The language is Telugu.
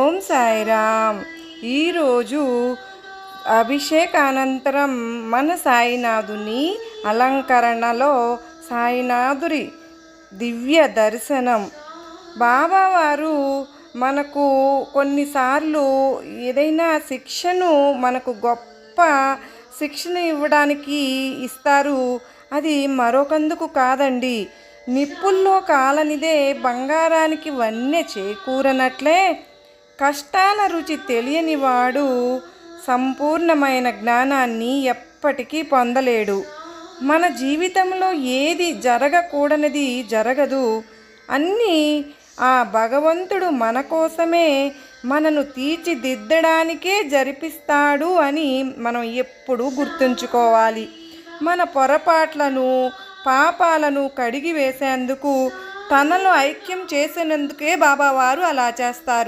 ఓం సాయిరామ్. ఈరోజు అభిషేకానంతరం మన సాయినాథుని అలంకరణలో సాయినాథుడి దివ్య దర్శనం. బాబావారు మనకు కొన్నిసార్లు ఏదైనా శిక్షను మనకు గొప్ప శిక్షణ ఇవ్వడానికి ఇస్తారు. అది మరొకందుకు కాదండి. నిప్పుల్లో కాలనిదే బంగారానికి వన్నె చేకూరనట్లే కష్టాల రుచి తెలియనివాడు సంపూర్ణమైన జ్ఞానాన్ని ఎప్పటికీ పొందలేడు. మన జీవితంలో ఏది జరగకూడనిది జరగదు. అన్నీ ఆ భగవంతుడు మన కోసమే, మనను తీర్చిదిద్దడానికే జరిపిస్తాడు అని మనం ఎప్పుడూ గుర్తుంచుకోవాలి. మన పొరపాట్లను, పాపాలను కడిగి వేసేందుకు, తనలో ఐక్యం చేసేందుకే బాబావారు అలా చేస్తారు.